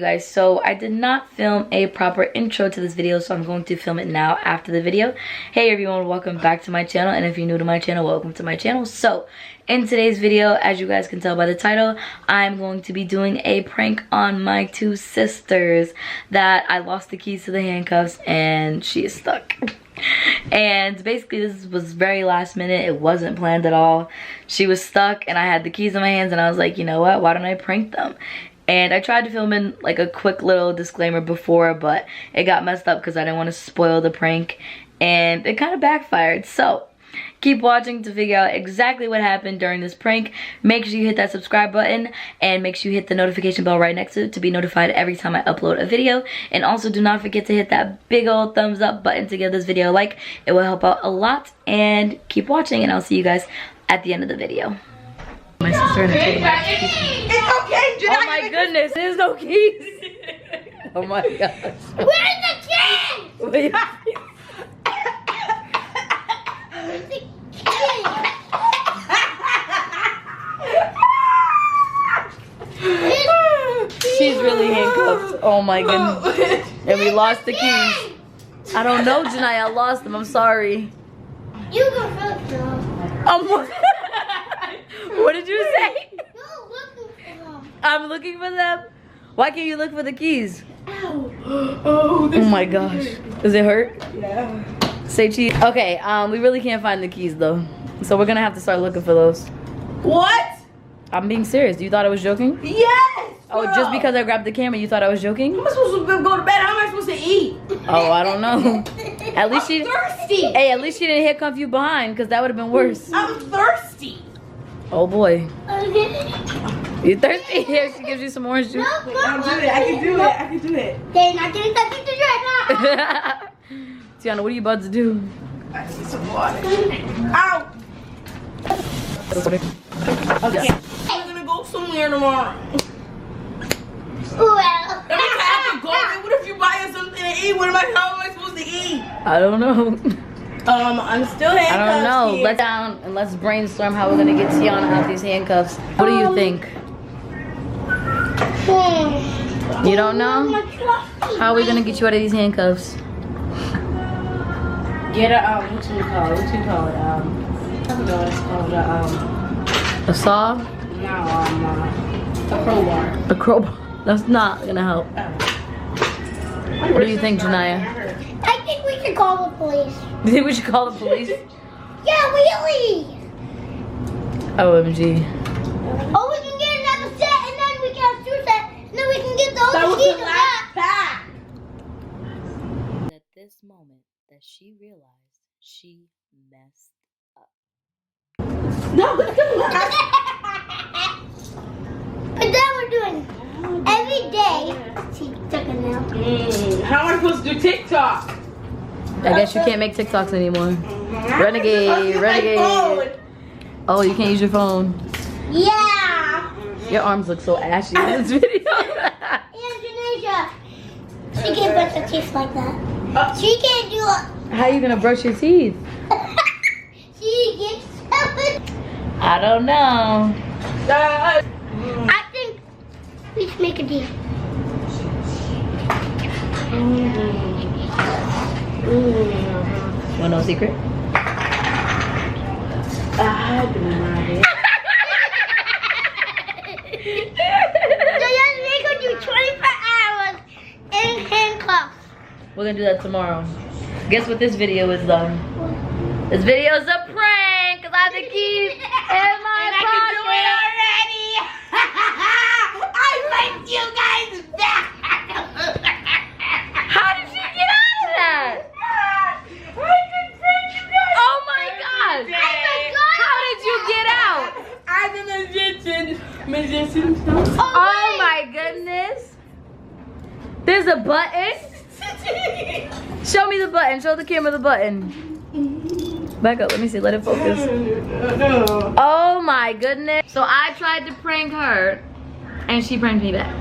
guys, so I did not film a proper intro to this video, so I'm going to film it now after the video. Hey everyone, welcome back to my channel, and if you're new to my channel, welcome to my channel. So in today's video, as you guys can tell by the title, I'm going to be doing a prank on my two sisters that I lost the keys to the handcuffs and she is stuck. And basically this was very last minute. It wasn't planned at all. She was stuck and I had the keys in my hands and I was like, you know what, why don't I prank them? And I tried to film in like a quick little disclaimer before, but it got messed up because I didn't want to spoil the prank and it kind of backfired. So keep watching to figure out exactly what happened during this prank. Make sure you hit that subscribe button and make sure you hit the notification bell right next to it to be notified every time I upload a video. And also do not forget to hit that big old thumbs up button to give this video a like. It will help out a lot. And keep watching and I'll see you guys at the end of the video. My sister and It's okay, Jenaysia. oh my goodness, there's no keys. Oh my gosh. Where's the keys? Wait. Where's the keys? She's really handcuffed. Oh my goodness. And we lost the keys. I don't know, Jenaysia. I lost them. I'm sorry. You go first, girl. What did you say? You're looking for them. I'm looking for them. Why can't you look for the keys? Ow. Oh my gosh. Does it hurt? Yeah. Say cheese. Okay, we really can't find the keys though. So we're gonna have to start looking for those. What? I'm being serious. You thought I was joking? Yes. Oh, girl. just because I grabbed the camera, you thought I was joking? How am I supposed to go to bed? How am I supposed to eat? Oh, I don't know. At least she. I'm thirsty. Hey, at least she didn't handcuff you behind, because that would have been worse. I'm thirsty. Oh boy. You thirsty? Here, she gives you some orange juice. I'll do it. I can do it. I can do it. They're not getting something to drink. Tiana, what are you about to do? I need some water. Ow. Okay. I'm gonna go somewhere tomorrow. Well, I have to go. What if you buy us something to eat? How am I supposed to eat? I don't know. I'm still handcuffed. I don't know. Here. Let's down and let's brainstorm how we're gonna get Tiana out these handcuffs. What do you think? You don't know? How are we gonna get you out of these handcuffs? Get a what you call it? I don't know what it's called. A saw? No, a crowbar. A crowbar? That's not gonna help. What do you think, Jenaysia? I think we should call the police. Do you think we should call the police? Yeah, really. OMG. Oh, we can get another set, and then we can have two sets, and then we can get the That other was keys the of last that. pack. At this moment that she realized she messed up. No, But then we're doing every day. She took it now. How am I supposed to do TikTok? I guess you can't make TikToks anymore. Renegade, renegade. Oh, you can't use your phone. Yeah. Your arms look so ashy in this video. And Jenaysia, she can't brush her teeth like that. She can't do it. How are you gonna brush your teeth? She gets I don't know. I think we should make a deal. Want no secret? So just make her do 24 hours in handcuffs. We're gonna do that tomorrow. Guess what this video is though? This video is a prank because I have the keys in my pocket. already. I linked you guys back. How did you get out of that? I can bring you guys. Oh my gosh! How did you get out? I'm a magician. Oh my goodness! There's a button. Show me the button. Show the camera the button. Back up. Let me see. Let it focus. Oh my goodness. So I tried to prank her and she pranked me back.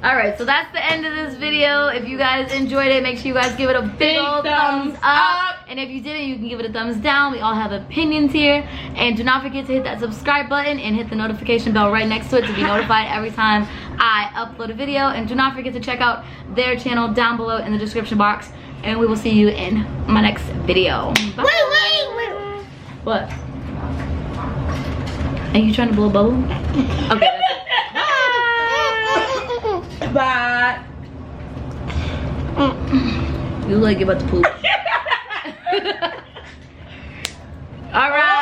Alright, so that's the end of this video. If you guys enjoyed it, make sure you guys give it a big old thumbs up. And if you didn't, you can give it a thumbs down. We all have opinions here. And do not forget to hit that subscribe button and hit the notification bell right next to it to be notified every time I upload a video. And do not forget to check out their channel down below in the description box. And we will see you in my next video. Bye. Wait. What? Are you trying to blow a bubble? Okay, that's it. Bye. You like you're about to poop. All right.